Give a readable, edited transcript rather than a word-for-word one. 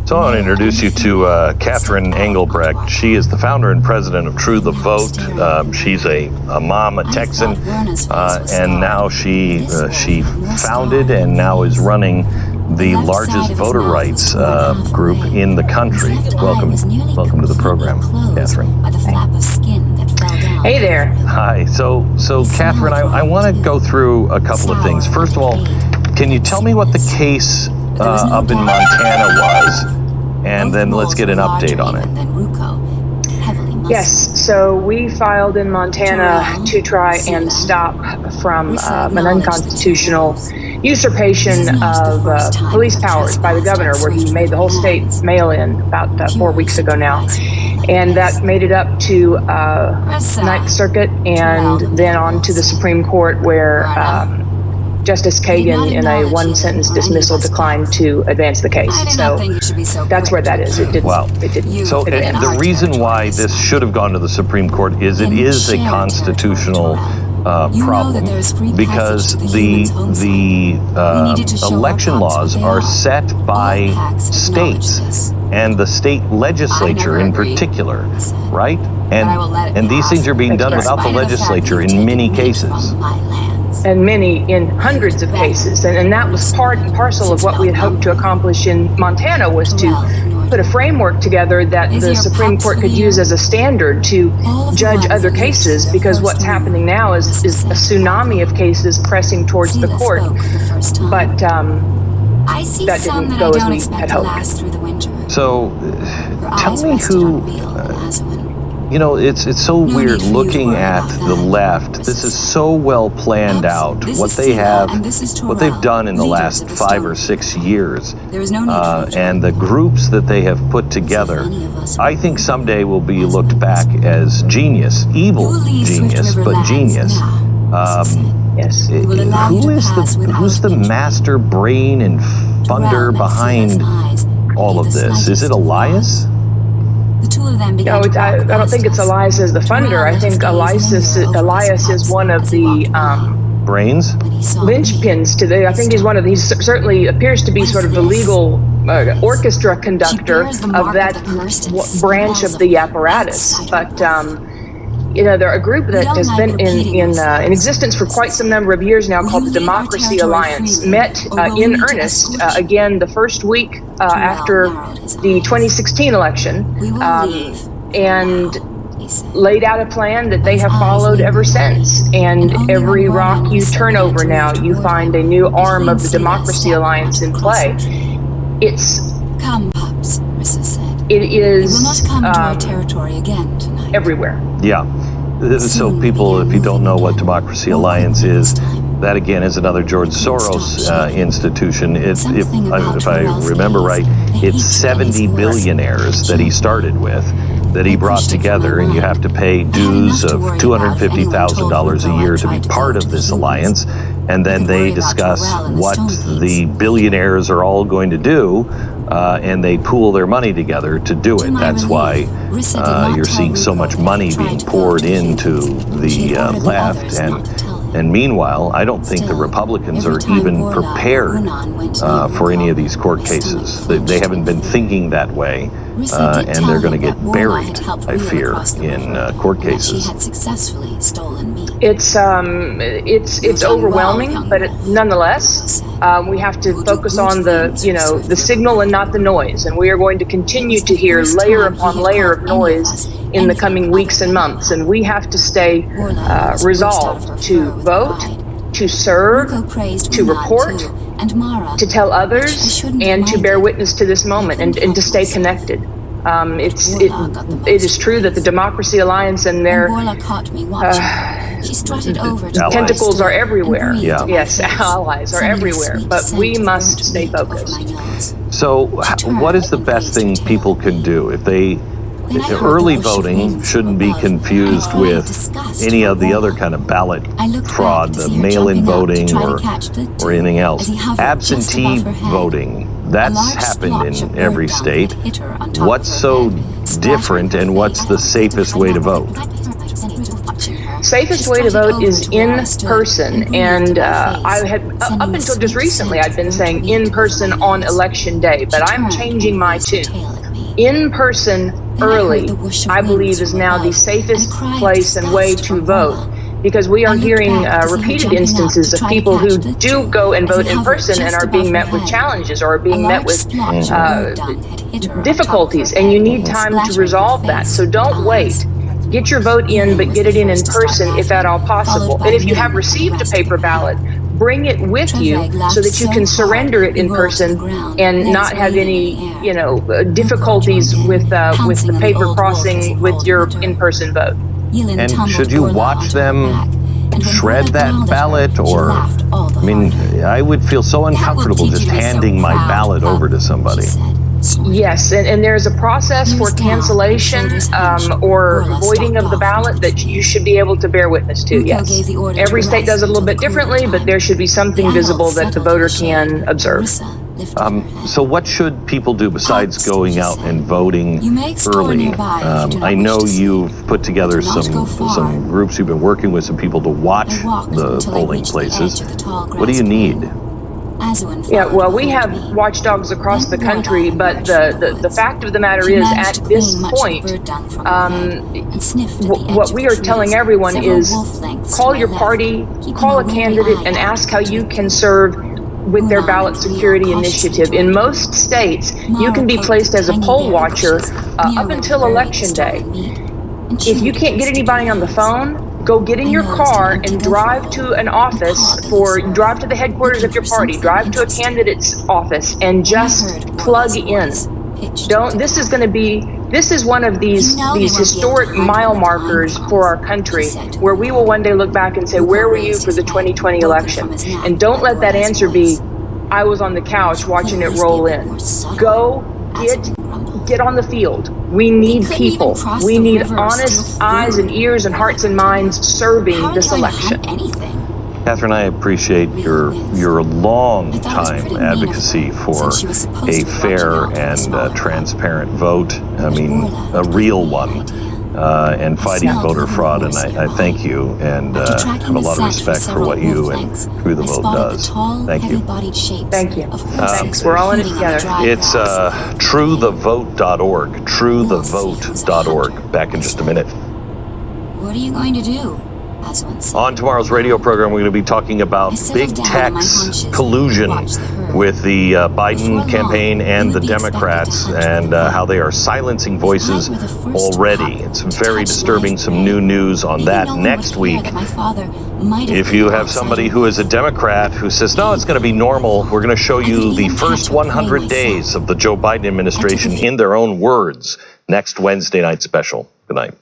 So I want to introduce you to Catherine Engelbrecht. She is the founder and president of True the Vote. She's a mom, a Texan, and now she founded and now is running the largest voter rights group in the country. Welcome to the program, Catherine. Hey there. Hi. So Catherine, I want to go through a couple of things. First of all, can you tell me what the case up in Montana was? And then let's get an update on it. Yes, so we filed in Montana to try and stop from an unconstitutional usurpation of police powers by the governor, where he made the whole state mail-in about 4 weeks ago now. And that made it up to Ninth Circuit and then on to the Supreme Court, where Justice Kagan, in a one-sentence dismissal, declined to advance the case. So that's where that is. It didn't. Wow. It didn't. So the reason why this should have gone to the Supreme Court is it is a constitutional problem, because the election laws are set by states and the state legislature in particular, right? And these things are being done without the legislature in many cases. And in hundreds of cases. And that was part and parcel of what we had hoped to accomplish in Montana, was to put a framework together that the Supreme Court could use as a standard to judge other cases, because what's happening now is a tsunami of cases pressing towards the court. But that didn't go as we had hoped. So tell me who... it's so weird looking at the left. This is so well planned out. What they've done in the last 5 or 6 years, and the groups that they have put together, I think someday will be looked back as genius, evil genius, but genius. Yes. Who's the master brain and funder behind all of this? Is it Elias? No, I don't think it's Elias as the funder. I think Elias is one of the brains, linchpins to the. I think he certainly appears to be sort of the legal orchestra conductor of that branch of the apparatus. But they're a group that has been in existence for quite some number of years now, called the Democracy Alliance. Met in earnest again the first week after the 2016 election, and laid out a plan that they have followed ever since. And every rock you turn over now, you find a new arm of the Democracy Alliance in play. Come, pups, Rissa said. It is we must come to our territory again tonight. Everywhere. Yeah. So people, if you don't know what Democracy Alliance is, that again is another George Soros institution. If I remember right, it's 70 billionaires that he started with, that he brought together, and you have to pay dues of $250,000 a year to be part of this alliance. And then they discuss what the billionaires are all going to do, and they pool their money together to do it. That's why you're seeing so much money being poured into the left. And meanwhile, I don't think the Republicans are even prepared for any of these court cases. They haven't been thinking that way, and they're going to get buried, I fear, in court cases. It's overwhelming, but nonetheless, we have to focus on the signal and not the noise. And we are going to continue to hear layer upon layer of noise in the coming weeks and months. And we have to stay resolved to vote, to serve, to report, to tell others, and to bear witness to this moment, and to stay connected. It is true that the Democracy Alliance and their tentacles are everywhere. Yeah. Yes, allies are everywhere, but we must stay focused. So what is the best thing people can do if they... Early voting shouldn't be confused with any of the other kind of ballot fraud, the mail-in voting or anything else. Absentee voting, that's happened in every state. What's so different, and what's the safest way to vote? safest way to vote is in person. And I had, up until just recently, I'd been saying in person on election day, but I'm changing my tune. In person early, I believe, is now the safest place and way to vote, because we are hearing repeated instances of people who do go and vote in person and are being met with challenges or are being met with difficulties, and you need time to resolve that. So don't wait. Get your vote in, but get it in person if at all possible. And if you have received a paper ballot, bring it with you so that you can surrender it in person and not have any, difficulties with the paper crossing with your in-person vote. And should you watch them shred that ballot? Or, I mean, I would feel so uncomfortable just handing my ballot over to somebody. Yes, and there's a process for cancellation or voiding of the ballot that you should be able to bear witness to, yes. Every state does it a little bit differently, but there should be something visible that the voter can observe. So what should people do besides going out and voting early? I know you've put together some groups, you've been working with some people to watch the polling places. What do you need? Yeah, well, we have watchdogs across the country, but the fact of the matter is, at this point, what we are telling everyone is call your party, call a candidate, and ask how you can serve with their ballot security initiative. In most states, you can be placed as a poll watcher up until election day. If you can't get anybody on the phone, go get in your car and drive to an office, drive to the headquarters of your party, drive to a candidate's office, and just plug in. This is one of these historic mile markers for our country, where we will one day look back and say, where were you for the 2020 election? And don't let that answer be, I was on the couch watching it roll in. Go get on the field. We need people. We need honest eyes and ears and hearts and minds serving this election. Catherine, I appreciate your long time advocacy for a fair and transparent vote. I mean, a real one, and fighting voter fraud. And I thank you and have a lot of respect for what you and Through the Vote does. Thank you. Thank you. Thanks. We're all in it together. It's truethevote.org. Truethevote.org. Back in just a minute. What are you going to do? On tomorrow's radio program, we're going to be talking about big tech's collusion with the Biden campaign and the Democrats, and how they are silencing voices already. It's very disturbing. Some new news on that next week. If you have somebody who is a Democrat who says, no, it's going to be normal, we're going to show you the first 100 days of the Joe Biden administration in their own words. Next Wednesday night special. Good night.